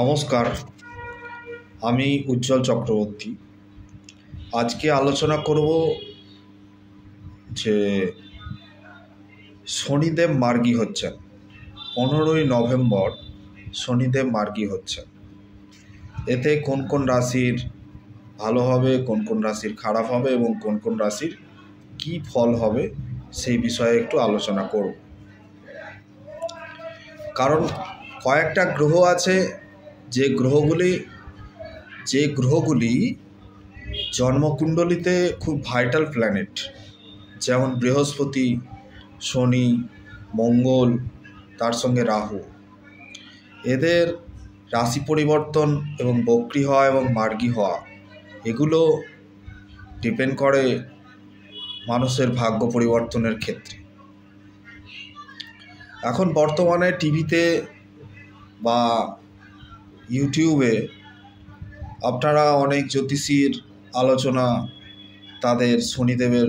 নমস্কার, আমি উজ্জ্বল চক্রবর্তী। আজকে আলোচনা করব যে শনিদেব মার্গী হচ্ছেন। 15ই নভেম্বর শনিদেব মার্গী হচ্ছেন। এতে কোন কোন রাশির ভালো হবে, কোন কোন রাশির খারাপ হবে এবং কোন কোন রাশির কী ফল হবে সেই বিষয়ে একটু আলোচনা করব। কারণ কয়েকটা গ্রহ আছে যে গ্রহগুলি জন্মকুণ্ডলিতে খুব ভাইটাল প্ল্যানেট, যেমন বৃহস্পতি, শনি, মঙ্গল, তার সঙ্গে রাহু। এদের রাশি পরিবর্তন এবং বক্রী হওয়া এবং মার্গী হওয়া এগুলো ডিপেন্ড করে মানুষের ভাগ্য পরিবর্তনের ক্ষেত্রে। এখন বর্তমানে টিভিতে বা ইউটিউবে আপনারা অনেক জ্যোতিষীর আলোচনা, তাদের শনিদেবের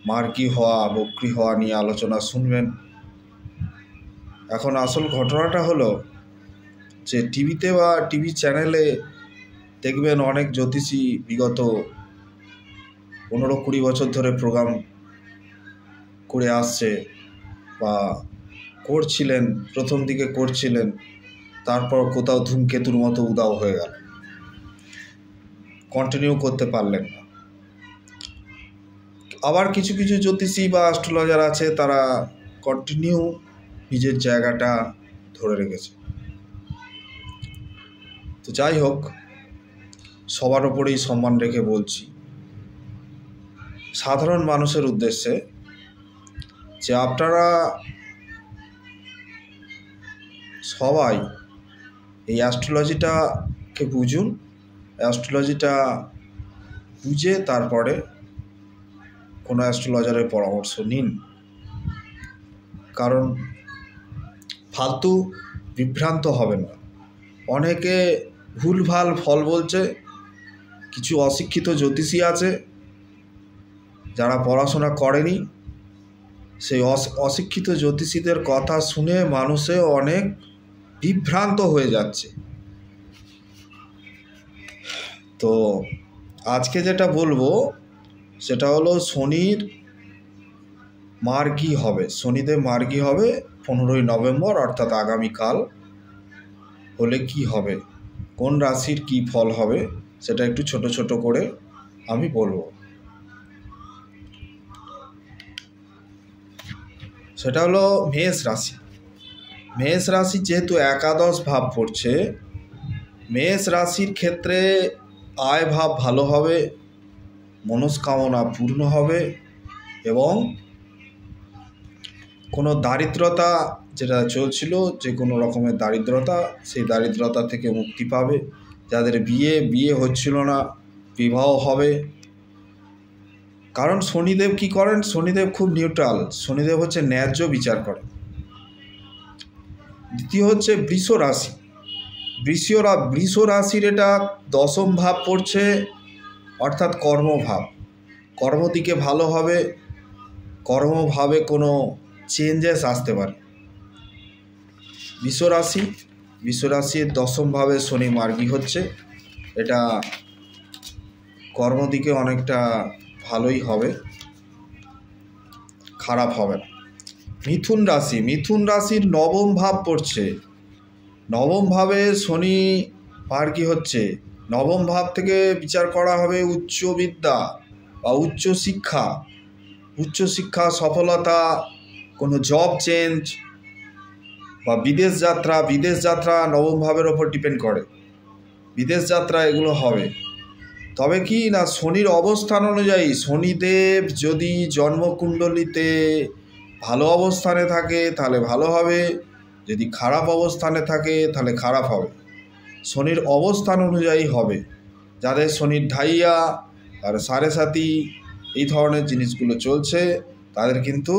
মার্গী হওয়া বক্রী হওয়া নিয়ে আলোচনা শুনবেন। এখন আসল ঘটনাটা হলো যে টিভিতে বা টিভি চ্যানেলে দেখবেন অনেক জ্যোতিষী বিগত 15-20 বছর ধরে প্রোগ্রাম করে আসছে বা করছিলেন, প্রথম দিকে করছিলেন, তারপর কোথাও ধূমকেতুর মতো উধাও হয়ে গেল, কন্টিনিউ করতে পারলেন না। আবার কিছু কিছু জ্যোতিষী বা অ্যাস্ট্রোলজার আছে, তারা কন্টিনিউ নিজের জায়গাটা ধরে রেখেছে। তো যাই হোক, সবার ওপরেই সম্মান রেখে বলছি সাধারণ মানুষের উদ্দেশ্যে যে আপনারা সবাই এই অ্যাস্ট্রোলজিটাকে বুঝুন, অ্যাস্ট্রোলজিটা বুঝে তারপরে কোনো অ্যাস্ট্রোলজারের পরামর্শ নিন। কারণ ফালতু বিভ্রান্ত হবেন না। অনেকে ভুলভাল ফল বলছে, কিছু অশিক্ষিত জ্যোতিষী আছে যারা পড়াশোনা করেনি, সেই অশিক্ষিত জ্যোতিষীদের কথা শুনে মানুষে অনেক বিভ্রান্ত হয়ে যাচ্ছে। তো আজকে যেটা বলবো সেটা হলো শনির মার্গী হবে, শনিদেব মার্গী হবে 15ই নভেম্বর, অর্থাৎ আগামীকাল হলে কি হবে, কোন রাশির কি ফল হবে সেটা একটু ছোট ছোট করে আমি বলবো। সেটা হলো মেষ রাশি। মেষ রাশি যেহেতু একাদশ ভাব পড়ছে, মেষ রাশির ক্ষেত্রে আয় ভাব ভালো হবে, মনস্কামনা পূর্ণ হবে এবং কোনো দারিদ্রতা যেটা চলছিল, যে কোনো রকমের দারিদ্রতা, সেই দারিদ্রতা থেকে মুক্তি পাবে। যাদের বিয়ে হচ্ছিল না, বিবাহ হবে। কারণ শনিদেব কি করেন? শনিদেব খুব নিউট্রাল, শনিদেব হচ্ছে ন্যায্য বিচার করেন। দ্বিতীয় হচ্ছে বৃষ রাশি। বৃষ রাশির এটা দশম ভাব পড়ছে, অর্থাৎ কর্মভাব। কর্মদিকে ভালো হবে, কর্মভাবে কোনো চেঞ্জেস আসতে পারে। বৃষ রাশির দশম ভাবে শনি মার্গী হচ্ছে, এটা কর্মদিকে অনেকটা ভালোই হবে, খারাপ হবে না। মিথুন রাশির নবম ভাব পড়ছে, নবম ভাবে শনি মার্গী হচ্ছে। নবম ভাব থেকে বিচার করা হবে উচ্চ বিদ্যা বা উচ্চশিক্ষা, সফলতা, কোনো জব চেঞ্জ বা বিদেশ যাত্রা নবম ভাবের ওপর ডিপেন্ড করে। বিদেশ যাত্রা এগুলো হবে। তবে কি না, শনির অবস্থান অনুযায়ী শনিদেব যদি জন্মকুণ্ডলিতে ভালো অবস্থানে থাকে তাহলে ভালো হবে, যদি খারাপ অবস্থানে থাকে তাহলে খারাপ হবে। শনির অবস্থান অনুযায়ী হবে। যাদের শনির ঢাইয়া আর সাড়ে সাতি এই ধরনের জিনিসগুলো চলছে, তাদের কিন্তু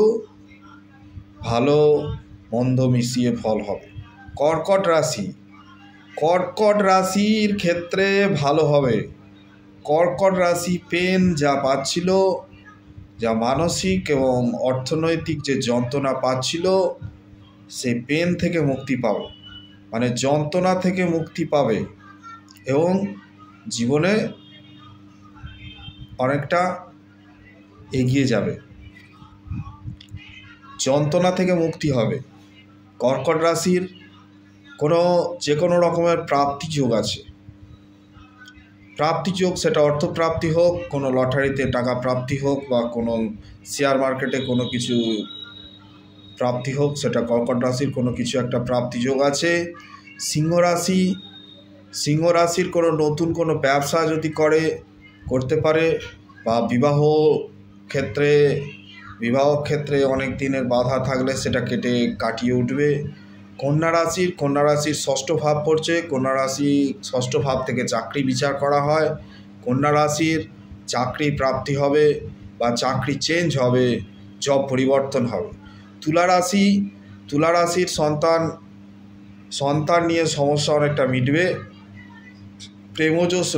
ভালো মন্দ মিশিয়ে ফল হবে। কর্কট রাশির ক্ষেত্রে ভালো হবে। কর্কট রাশি পেন যা পাচ্ছিল, যা মানসিক এবং অর্থনৈতিক যে যন্ত্রণা পাচ্ছিল, সেই পেন থেকে মুক্তি পাবে। মানে যন্ত্রণা থেকে মুক্তি পাবে এবং জীবনে অনেকটা এগিয়ে যাবে, যন্ত্রণা থেকে মুক্তি হবে। কর্কট রাশির যে কোনো রকমের প্রাপ্তি যোগ আছে। প্রাপ্তি যোগ, সেটা অর্থপ্রাপ্তি হোক, কোনো লটারিতে টাকা প্রাপ্তি হোক, বা কোনো শেয়ার মার্কেটে কোনো কিছু প্রাপ্তি হোক, সেটা কর্কট রাশির কোনো কিছু একটা প্রাপ্তি যোগ আছে। সিংহ রাশির কোনো নতুন কোনো ব্যবসা যদি করতে পারে, বা বিবাহ ক্ষেত্রে অনেক দিনের বাধা থাকলে সেটা কাটিয়ে উঠবে। কন্যা রাশির ষষ্ঠ ভাব পড়ছে। কন্যা রাশি ষষ্ঠ ভাব থেকে চাকরি বিচার করা হয়। কন্যা রাশির চাকরি প্রাপ্তি হবে বা চাকরি চেঞ্জ হবে, জব পরিবর্তন হবে। তুলা রাশির সন্তান নিয়ে সমস্যা অনেকটা মিটবে।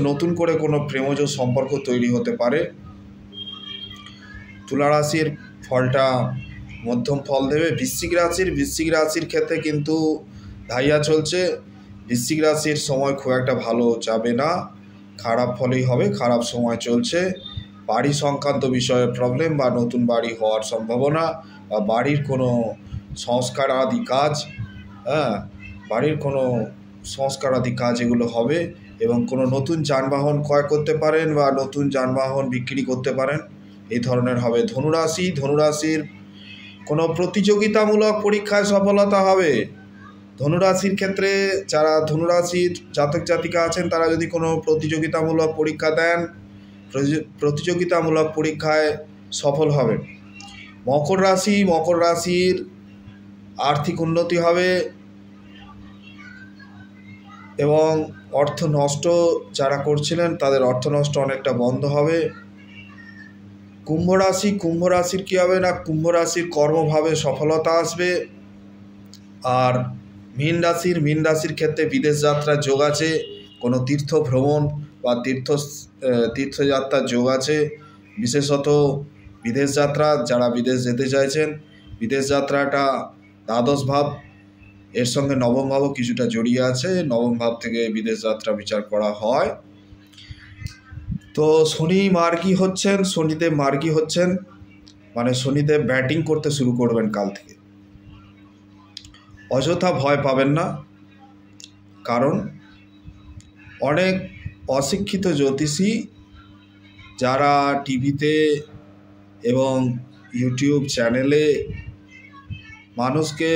নতুন করে কোনো প্রেমজ সম্পর্ক তৈরি হতে পারে। তুলা রাশির ফলটা মধ্যম ফল দেবে। বৃশ্চিক রাশির ক্ষেত্রে কিন্তু ধাইয়া চলছে। বৃশ্চিক রাশির সময় খুব একটা ভালো যাবে না, খারাপ ফলেই হবে, খারাপ সময় চলছে। বাড়ি সংক্রান্ত বিষয়ে প্রবলেম বা নতুন বাড়ি হওয়ার সম্ভাবনা, বা বাড়ির কোনো সংস্কার আদি কাজ এগুলো হবে। এবং কোনো নতুন যানবাহন ক্রয় করতে পারেন বা নতুন যানবাহন বিক্রি করতে পারেন, এই ধরনের হবে। ধনুরাশির কোনো প্রতিযোগিতামূলক পরীক্ষায় সফলতা হবে। ধনুরাশির ক্ষেত্রে যারা ধনুরাশির জাতক জাতিকা আছেন, তারা যদি কোনো প্রতিযোগিতামূলক পরীক্ষা দেন, প্রতিযোগিতামূলক পরীক্ষায় সফল হবেন। মকর রাশির আর্থিক উন্নতি হবে এবং অর্থ নষ্ট যারা করছিলেন তাদের অর্থ নষ্ট অনেকটা বন্ধ হবে। কুম্ভ রাশির কী হবে না, কুম্ভ রাশির কর্মভাবে সফলতা আসবে। আর মীন রাশির ক্ষেত্রে বিদেশ যাত্রার যোগ আছে। কোনো তীর্থ ভ্রমণ বা তীর্থযাত্রার যোগ আছে। বিশেষত বিদেশ যাত্রা, যারা বিদেশ যেতে চাইছেন, বিদেশ যাত্রাটা দ্বাদশ ভাব, এর সঙ্গে নবম ভাবও কিছুটা জড়িয়ে আছে। নবম ভাব থেকে বিদেশ যাত্রা বিচার করা হয়। তো শনিদেব মার্গী হচ্ছেন, মানে শনিদেব ব্যাটিং করতে শুরু করবেন কাল থেকে। অযথা ভয় পাবেন না, কারণ অনেক অশিক্ষিত জ্যোতিষী যারা টিভিতে এবং ইউটিউব চ্যানেলে মানুষকে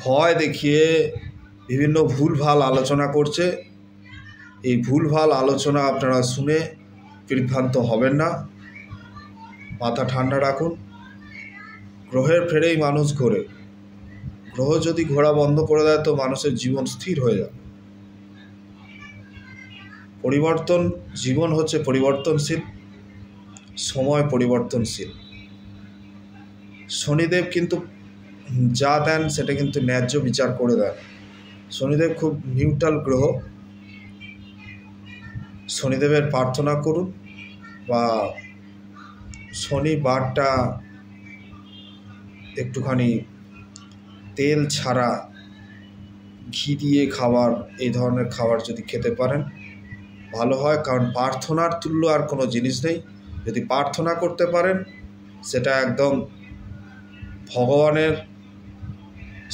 ভয় দেখিয়ে বিভিন্ন ভুলভাল আলোচনা করছে, এই ভুলভাল আলোচনা আপনারা শুনে বিভ্রান্ত হবেন না। মাথা ঠান্ডা রাখুন। গ্রহের ফেরেই মানুষ ঘোরে। গ্রহ যদি ঘোরা বন্ধ করে দেয় তো মানুষের জীবন স্থির হয়ে যাবে। জীবন হচ্ছে পরিবর্তনশীল, সময় পরিবর্তনশীল। শনিদেব কিন্তু যা দেন সেটা কিন্তু ন্যায্য বিচার করে দেন। শনিদেব খুব নিউট্রাল গ্রহ। শনিদেবের প্রার্থনা করুন, বা শনিবারটা একটুখানি তেল ছাড়া ঘি দিয়ে খাবার, এই ধরনের খাবার যদি খেতে পারেন ভালো হয়। কারণ প্রার্থনার তুল্য আর কোনো জিনিস নেই। যদি প্রার্থনা করতে পারেন, সেটা একদম ভগবানের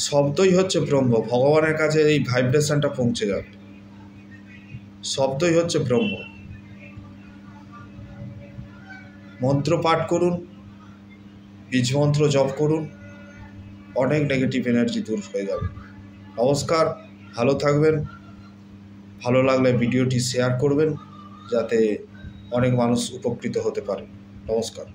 শব্দই হচ্ছে ব্রহ্ম। ভগবানের কাছে এই ভাইব্রেশনটা পৌঁছে যাবে। শব্দই হচ্ছে ব্রহ্ম। মন্ত্র পাঠ করুন, বীজ মন্ত্র জপ করুন, অনেক নেগেটিভ এনার্জি দূর হয়ে যাবে। নমস্কার, ভালো থাকবেন। ভালো লাগলে ভিডিওটি শেয়ার করবেন, যাতে অনেক মানুষ উপকৃত হতে পারে। নমস্কার।